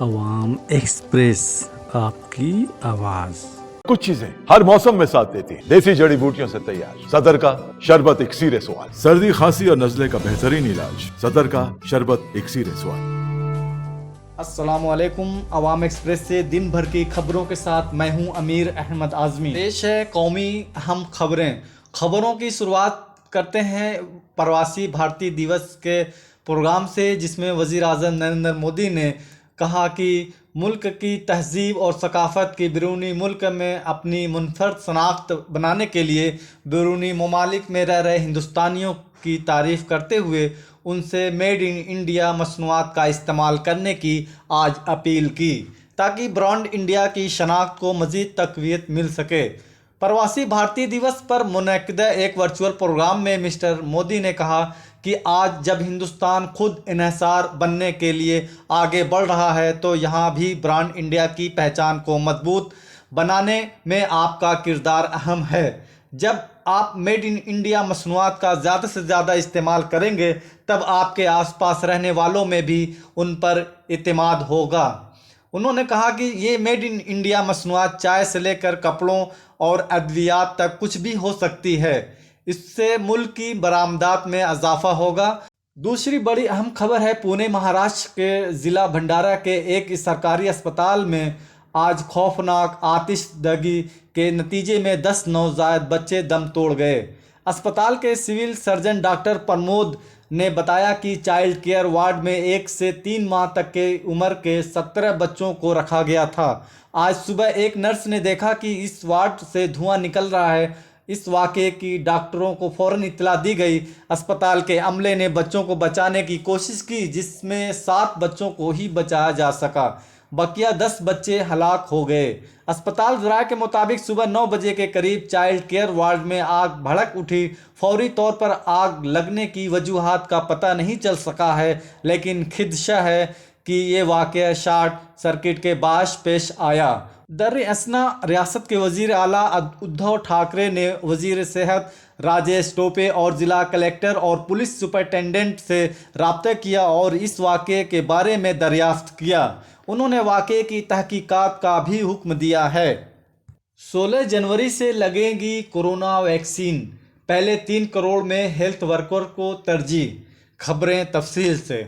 عوام ایکسپریس آپ کی آواز۔ کچھ چیزیں ہر موسم میں ساتھ دیتی ہیں، دیسی جڑی بوٹیوں سے تیار صدر کا شربت اکسیر سوال، سردی کھانسی اور نزلے کا بہترین علاج، صدر کا شربت اکسیر سوال۔ السلام علیکم، عوام ایکسپریس سے دن بھر کی خبروں کے ساتھ میں ہوں امیر احمد اعظمی۔ پیش ہے قومی اہم خبروں کی شروعات کرتے ہیں پرواسی بھارتی دیوس کے پروگرام سے، جس میں وزیر اعظم نریندر مودی نے کہا کہ ملک کی تہذیب اور ثقافت کی بیرونی ملک میں اپنی منفرد شناخت بنانے کے لیے بیرونی ممالک میں رہ رہے ہندوستانیوں کی تعریف کرتے ہوئے ان سے میڈ ان انڈیا مصنوعات کا استعمال کرنے کی آج اپیل کی، تاکہ برانڈ انڈیا کی شناخت کو مزید تقویت مل سکے۔ پرواسی بھارتی دیوس پر منعقدہ ایک ورچوئل پروگرام میں مسٹر مودی نے کہا کہ آج جب ہندوستان خود انحصار بننے کے لیے آگے بڑھ رہا ہے تو یہاں بھی برانڈ انڈیا کی پہچان کو مضبوط بنانے میں آپ کا کردار اہم ہے۔ جب آپ میڈ ان انڈیا مصنوعات کا زیادہ سے زیادہ استعمال کریں گے تب آپ کے آس پاس رہنے والوں میں بھی ان پر اعتماد ہوگا۔ انہوں نے کہا کہ یہ میڈ ان انڈیا مصنوعات چائے سے لے کر کپڑوں اور ادویات تک کچھ بھی ہو سکتی ہے، اس سے ملک کی برآمدات میں اضافہ ہوگا۔ دوسری بڑی اہم خبر ہے پونے مہاراشٹر کے ضلع بھنڈارا کے ایک سرکاری اسپتال میں آج خوفناک آتش زدگی کے نتیجے میں 10 نوزائیدہ بچے دم توڑ گئے۔ اسپتال کے سول سرجن ڈاکٹر پرمود نے بتایا کہ چائلڈ کیئر وارڈ میں 1 سے 3 ماہ تک کی عمر کے 17 بچوں کو رکھا گیا تھا۔ آج صبح ایک نرس نے دیکھا کہ اس وارڈ سے دھواں نکل رہا ہے۔ اس واقعے کی ڈاکٹروں کو فوراً اطلاع دی گئی۔ اسپتال کے عملے نے بچوں کو بچانے کی کوشش کی، جس میں 7 بچوں کو ہی بچایا جا سکا، بقیہ 10 بچے ہلاک ہو گئے۔ اسپتال ذرائع کے مطابق صبح 9 بجے کے قریب چائلڈ کیئر وارڈ میں آگ بھڑک اٹھی۔ فوری طور پر آگ لگنے کی وجوہات کا پتہ نہیں چل سکا ہے، لیکن خدشہ ہے کہ یہ واقعہ شارٹ سرکٹ کے باعث پیش آیا۔ در اثنا ریاست کے وزیر اعلیٰ ادھو ٹھاکرے نے وزیر صحت راجیش ٹوپے اور ضلع کلکٹر اور پولیس سپرنٹنڈنٹ سے رابطہ کیا اور اس واقعے کے بارے میں دریافت کیا۔ انہوں نے واقعے کی تحقیقات کا بھی حکم دیا ہے۔ 16 جنوری سے لگے گی کورونا ویکسین، پہلے 3 کروڑ میں ہیلتھ ورکر کو ترجیح۔ خبریں تفصیل سے۔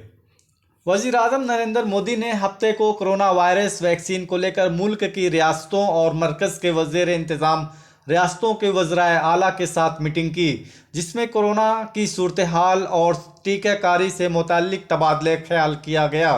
وزیر اعظم نریندر مودی نے ہفتے کو کورونا وائرس ویکسین کو لے کر ملک کی ریاستوں اور مرکز کے زیر انتظام ریاستوں کے وزرائے اعلیٰ کے ساتھ میٹنگ کی، جس میں کورونا کی صورتحال اور ٹیکہ کاری سے متعلق تبادلہ خیال کیا گیا۔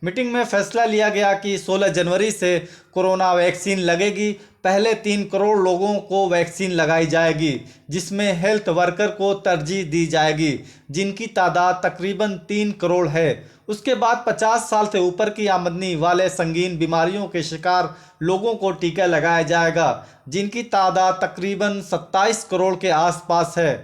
میٹنگ میں فیصلہ لیا گیا کہ 16 جنوری سے کورونا ویکسین لگے گی۔ پہلے 3 کروڑ لوگوں کو ویکسین لگائی جائے گی، جس میں ہیلتھ ورکر کو ترجیح دی جائے گی، جن کی تعداد تقریباً 3 کروڑ ہے۔ اس کے بعد 50 سال سے اوپر کی آمدنی والے سنگین بیماریوں کے شکار لوگوں کو ٹیکہ لگایا جائے گا، جن کی تعداد تقریباً 27 کروڑ کے آس پاس ہے۔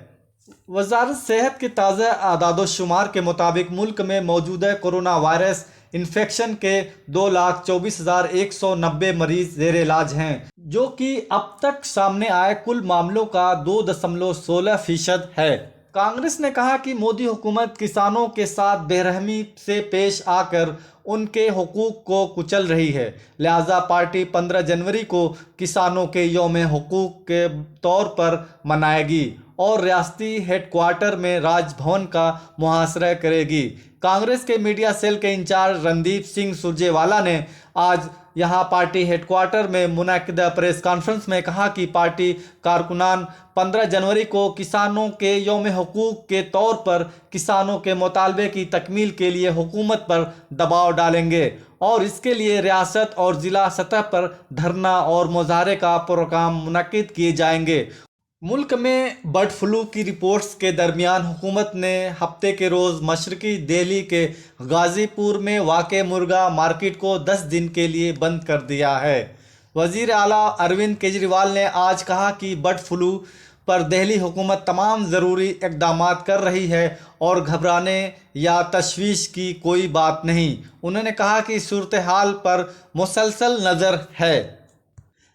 وزارت صحت کے تازہ اعداد و شمار کے مطابق ملک میں موجودہ کورونا وائرس انفیکشن کے 2,24,190 مریض زیر علاج ہیں، جو کہ اب تک سامنے آئے کل معاملوں کا 2.16% ہے۔ کانگریس نے کہا کہ مودی حکومت کسانوں کے ساتھ بے رحمی سے پیش آ کر ان کے حقوق کو کچل رہی ہے، لہذا پارٹی 15 جنوری کو کسانوں کے یوم حقوق کے طور پر منائے گی اور ریاستی ہیڈ کوارٹر میں راج بھون کا محاصرہ کرے گی۔ کانگریس کے میڈیا سیل کے انچارج رندیپ سنگھ سرجے والا نے آج یہاں پارٹی ہیڈ کوارٹر میں منعقدہ پریس کانفرنس میں کہا کہ پارٹی کارکنان 15 جنوری کو کسانوں کے یوم حقوق کے طور پر کسانوں کے مطالبے کی تکمیل کے لیے حکومت پر دباؤ ڈالیں گے اور اس کے لیے ریاست اور ضلع سطح پر دھرنا اور مظاہرے کا پروگرام منعقد کیے جائیں گے۔ ملک میں برڈ فلو کی رپورٹس کے درمیان حکومت نے ہفتے کے روز مشرقی دہلی کے غازی پور میں واقع مرغا مارکیٹ کو 10 دن کے لیے بند کر دیا ہے۔ وزیر اعلیٰ اروند کیجریوال نے آج کہا کہ برڈ فلو پر دہلی حکومت تمام ضروری اقدامات کر رہی ہے اور گھبرانے یا تشویش کی کوئی بات نہیں۔ انہوں نے کہا کہ صورتحال پر مسلسل نظر ہے۔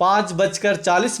5:40